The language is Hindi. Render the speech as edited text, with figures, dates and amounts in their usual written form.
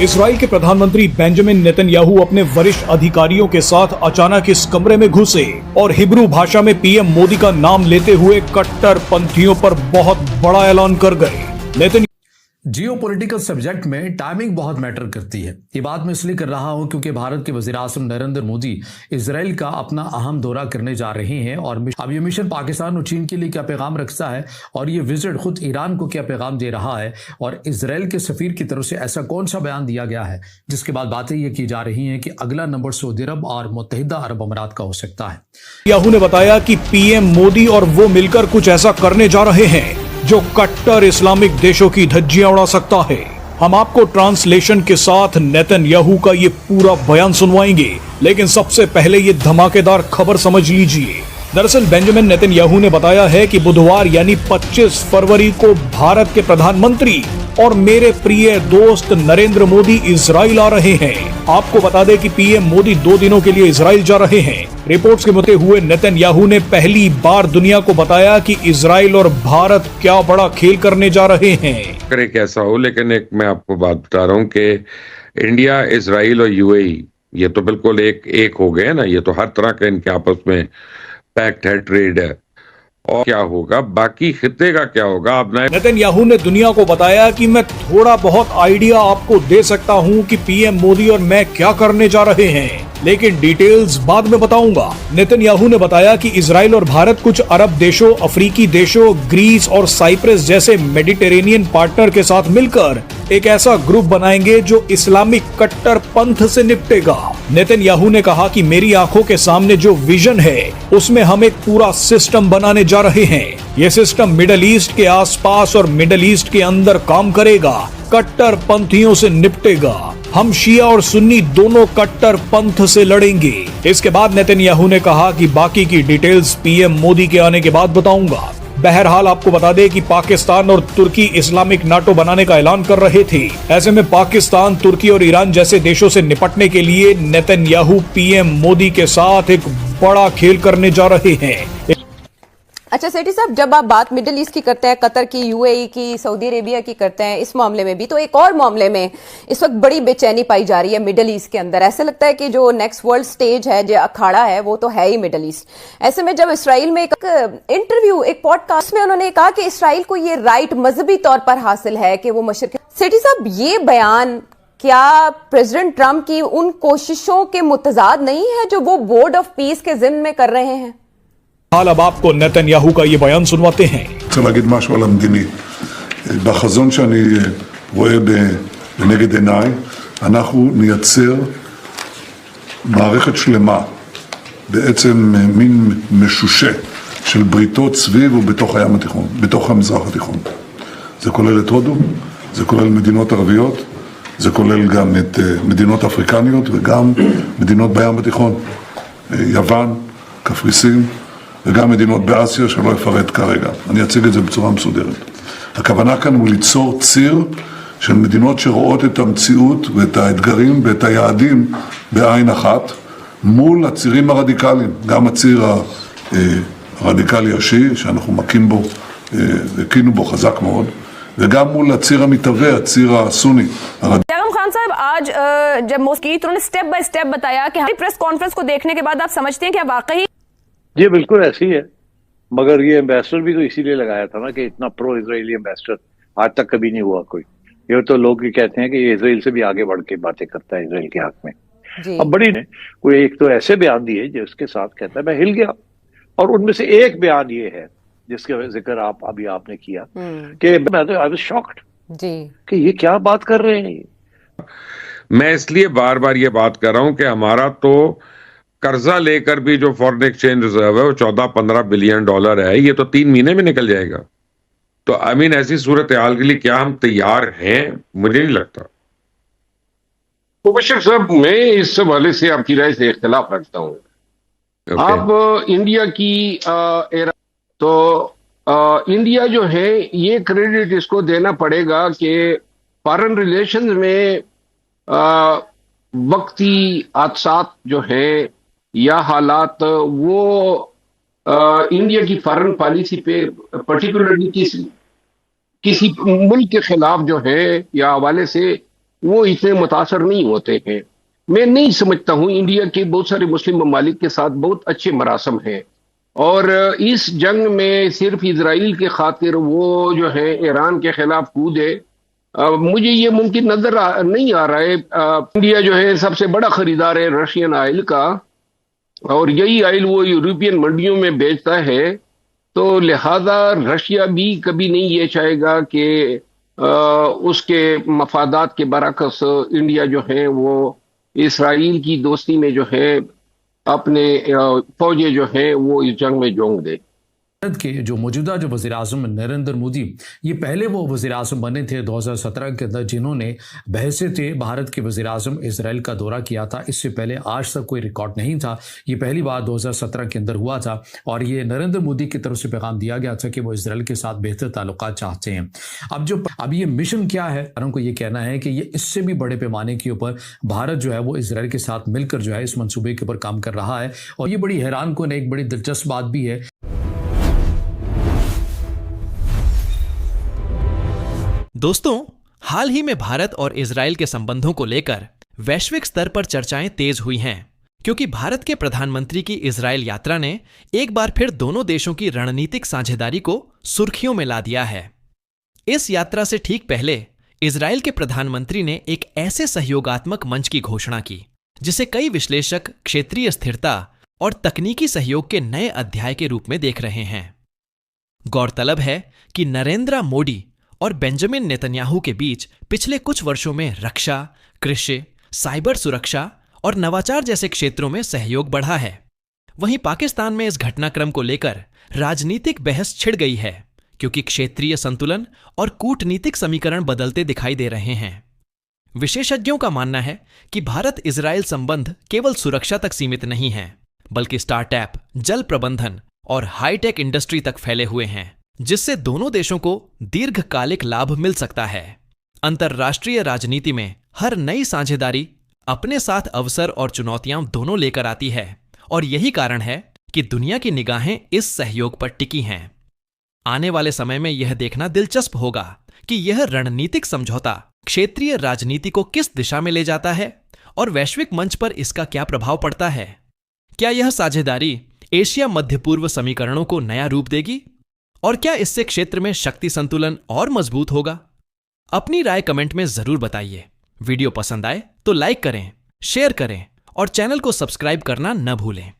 इजराइल के प्रधानमंत्री बेंजामिन नेतन्याहू अपने वरिष्ठ अधिकारियों के साथ अचानक इस कमरे में घुसे और हिब्रू भाषा में पीएम मोदी का नाम लेते हुए कट्टरपंथियों पर बहुत बड़ा ऐलान कर गए। जियोपॉलिटिकल सब्जेक्ट में टाइमिंग बहुत मैटर करती है। ये बात मैं इसलिए कर रहा हूं क्योंकि भारत के वज़ीर-ए-आज़म नरेंद्र मोदी इजराइल का अपना अहम दौरा करने जा रहे हैं और अब ये मिशन पाकिस्तान और चीन के लिए क्या पैगाम रखता है और ये विजिट खुद ईरान को क्या पैगाम दे रहा है और इजराइल के सफीर की तरफ से ऐसा कौन सा बयान दिया गया है जिसके बाद बातें ये की जा रही हैं कि अगला नंबर सऊदी अरब और मुत्तहिदा अरब अमीरात का हो सकता है। याहू ने बताया कि पीएम मोदी और वो मिलकर कुछ ऐसा करने जा रहे हैं जो कट्टर इस्लामिक देशों की धज्जियां उड़ा सकता है। हम आपको ट्रांसलेशन के साथ नेतन्याहू का ये पूरा बयान सुनवाएंगे, लेकिन सबसे पहले ये धमाकेदार खबर समझ लीजिए। दरअसल बेंजामिन नेतन्याहू ने बताया है कि बुधवार यानी 25 फरवरी को भारत के प्रधानमंत्री और मेरे प्रिय दोस्त नरेंद्र मोदी इजराइल आ रहे हैं। आपको बता दें कि पीएम मोदी 2 दिनों के लिए इजराइल जा रहे हैं। रिपोर्ट्स के मुताबिक हुए नेतन्याहू ने पहली बार दुनिया को बताया कि इजराइल और भारत क्या बड़ा खेल करने जा रहे हैं। करे कैसा हो, लेकिन एक मैं आपको बात बता रहा हूँ कि इंडिया, इजराइल और यूएई ये तो बिल्कुल एक हो गए ना। ये तो हर तरह का इनके आपस में पैक्ट है, ट्रेड है। और क्या होगा, बाकी खित्ते का क्या होगा? अब नेतन्याहू ने दुनिया को बताया कि मैं थोड़ा बहुत आइडिया आपको दे सकता हूं कि पीएम मोदी और मैं क्या करने जा रहे हैं, लेकिन डिटेल्स बाद में बताऊंगा। नेतन्याहू ने बताया कि इजराइल और भारत कुछ अरब देशों, अफ्रीकी देशों, ग्रीस और साइप्रस जैसे मेडिटेरेनियन पार्टनर के साथ मिलकर एक ऐसा ग्रुप बनाएंगे जो इस्लामिक कट्टर पंथ से निपटेगा। नेतन्याहू ने कहा कि मेरी आंखों के सामने जो विजन है उसमें हम एक पूरा सिस्टम बनाने जा रहे हैं। ये सिस्टम मिडल ईस्ट के आसपास और मिडल ईस्ट के अंदर काम करेगा, कट्टर पंथियों से निपटेगा। हम शिया और सुन्नी दोनों कट्टर पंथ से लड़ेंगे। इसके बाद नेतन्याहू ने कहा कि बाकी की डिटेल्स पीएम मोदी के आने के बाद बताऊंगा। बहरहाल आपको बता दें कि पाकिस्तान और तुर्की इस्लामिक नाटो बनाने का ऐलान कर रहे थे। ऐसे में पाकिस्तान, तुर्की और ईरान जैसे देशों से निपटने के लिए नेतन्याहू पीएम मोदी के साथ एक बड़ा खेल करने जा रहे हैं। अच्छा सेठी साहब, जब आप बात मिडिल ईस्ट की करते हैं, कतर की, यूएई की, सऊदी अरेबिया की करते हैं, इस मामले में भी तो एक और मामले में इस वक्त बड़ी बेचैनी पाई जा रही है मिडिल ईस्ट के अंदर। ऐसे लगता है कि जो नेक्स्ट वर्ल्ड स्टेज है, जो अखाड़ा है, वो तो है ही मिडिल ईस्ट। ऐसे में जब इसराइल में एक इंटरव्यू, एक पॉडकास्ट में उन्होंने कहा कि इसराइल को ये राइट मजहबी तौर पर हासिल है कि वो मशरिक। सेठी साहब, ये बयान क्या प्रेसिडेंट ट्रंप की उन कोशिशों के मुतजाद नहीं है जो वो बोर्ड ऑफ पीस के जिम्मे में कर रहे हैं? हाल अब आपको नेतन्याहू का ये बयान सुनवाते हैं। רוצה להגיד משהו על המדיני. בחזון שאני רואה לנגד עיניי, אנחנו נייצר מערכת שלמה, בעצם מין משושה של בריתות סביב ובתוך הים התיכון, בתוך המזרח התיכון. זה כולל את הודו, זה כולל מדינות ערביות, זה כולל גם את מדינות אפריקניות וגם מדינות בים התיכון, יוון, קפריסין, וגם מדינות באסיה שלא אפרט כרגע. אני אציג את זה בצורה מסודרת. הכוונה כאן הוא ליצור ציר של מדינות שרואות את המציאות ואת האתגרים ואת היעדים בעין אחת, מול הצירים הרדיקליים, גם הציר הרדיקלי השיעי, שאנחנו מקים בו, הקינו בו חזק מאוד, וגם מול הציר המתהווה, הציר הסוני. खान साहब, आज जब मौसकी उन्होंने स्टेप बाय स्टेप बताया कि हमारी प्रेस कॉन्फ्रेंस को देखने के बाद आप समझते हैं कि वाकई ये बिल्कुल ऐसी है। मगर ये एम्बेसडर भी तो इसीलिए लगाया था ना कि इतना प्रो इजरायली एम्बेसडर आज तक कभी नहीं हुआ कोई। ये तो लोग ये कहते हैं कि ये इजराइल से भी आगे बढ़ के बातें करता है इजराइल के हक में। अब बड़ी ने कोई एक तो ऐसे बयान दिए जिसके साथ कहता है मैं हिल गया, और उनमें से एक बयान ये है जिसका जिक्र आपने किया कि मैं तो आई वाज शॉक्ड कि ये क्या बात कर रहे हैं। मैं इसलिए बार बार ये बात कर रहा हूं कि हमारा तो कर्जा लेकर भी जो फॉरेन एक्सचेंज रिजर्व है वो 14-15 बिलियन डॉलर है। ये तो 3 महीने में निकल जाएगा। तो आई मीन ऐसी सूरत हाल के लिए क्या हम तैयार हैं? मुझे नहीं लगता। मुबशर साहब, मैं इस हवाले से आपकी राय से इख्तिलाफ रखता हूँ। आप इंडिया की इंडिया जो है, ये क्रेडिट इसको देना पड़ेगा कि फॉरेन रिलेशंस में वक्ती हादसात जो है या हालात, वो इंडिया की फॉरेन पॉलिसी पे पर्टिकुलरली किसी मुल्क के खिलाफ जो है या हवाले से वो इतने मुतासर नहीं होते हैं। मैं नहीं समझता हूं, इंडिया के बहुत सारे मुस्लिम ममालिक के साथ बहुत अच्छे मरासम हैं, और इस जंग में सिर्फ इजराइल के खातिर वो जो है ईरान के खिलाफ कूदे, मुझे ये मुमकिन नहीं आ रहा है। इंडिया जो है सबसे बड़ा खरीदार है रशियन ऑयल का, और यही ऑयल वो यूरोपियन मंडियों में बेचता है, तो लिहाजा रशिया भी कभी नहीं ये चाहेगा कि उसके मफादात के बरअक्स इंडिया जो है वो इसराइल की दोस्ती में जो है अपने फौजें जो है वो इस जंग में जोंग दे। भारत के जो मौजूदा जो वज़ीर आज़म नरेंद्र मोदी, ये पहले वो वज़ीर आज़म बने थे 2017 के अंदर जिन्होंने बहसेत भारत के वज़ीर आज़म इसराइल का दौरा किया था। इससे पहले आज तक कोई रिकॉर्ड नहीं था, ये पहली बार 2017 के अंदर हुआ था, और ये नरेंद्र मोदी की तरफ से पैगाम दिया गया था कि वो इसराइल के साथ बेहतर ताल्लुकात चाहते हैं। अब ये मिशन क्या है, उनको ये कहना है कि ये इससे भी बड़े पैमाने के ऊपर भारत जो है वो इसराइल के साथ मिलकर जो है इस मनसूबे के ऊपर काम कर रहा है, और ये बड़ी हैरान कुन एक बड़ी दिलचस्प बात भी है। दोस्तों, हाल ही में भारत और इजराइल के संबंधों को लेकर वैश्विक स्तर पर चर्चाएं तेज हुई हैं, क्योंकि भारत के प्रधानमंत्री की इजराइल यात्रा ने एक बार फिर दोनों देशों की रणनीतिक साझेदारी को सुर्खियों में ला दिया है। इस यात्रा से ठीक पहले इजराइल के प्रधानमंत्री ने एक ऐसे सहयोगात्मक मंच की घोषणा की जिसे कई विश्लेषक क्षेत्रीय स्थिरता और तकनीकी सहयोग के नए अध्याय के रूप में देख रहे हैं। गौरतलब है कि नरेंद्र मोदी और बेंजामिन नेतन्याहू के बीच पिछले कुछ वर्षों में रक्षा, कृषि, साइबर सुरक्षा और नवाचार जैसे क्षेत्रों में सहयोग बढ़ा है। वहीं पाकिस्तान में इस घटनाक्रम को लेकर राजनीतिक बहस छिड़ गई है, क्योंकि क्षेत्रीय संतुलन और कूटनीतिक समीकरण बदलते दिखाई दे रहे हैं। विशेषज्ञों का मानना है कि भारत इजराइल संबंध केवल सुरक्षा तक सीमित नहीं है, बल्कि स्टार्टअप, जल प्रबंधन और हाईटेक इंडस्ट्री तक फैले हुए हैं, जिससे दोनों देशों को दीर्घकालिक लाभ मिल सकता है। अंतर्राष्ट्रीय राजनीति में हर नई साझेदारी अपने साथ अवसर और चुनौतियां दोनों लेकर आती है, और यही कारण है कि दुनिया की निगाहें इस सहयोग पर टिकी हैं। आने वाले समय में यह देखना दिलचस्प होगा कि यह रणनीतिक समझौता क्षेत्रीय राजनीति को किस दिशा में ले जाता है और वैश्विक मंच पर इसका क्या प्रभाव पड़ता है। क्या यह साझेदारी एशिया मध्य पूर्व समीकरणों को नया रूप देगी, और क्या इससे क्षेत्र में शक्ति संतुलन और मजबूत होगा? अपनी राय कमेंट में जरूर बताइए। वीडियो पसंद आए तो लाइक करें, शेयर करें और चैनल को सब्सक्राइब करना न भूलें।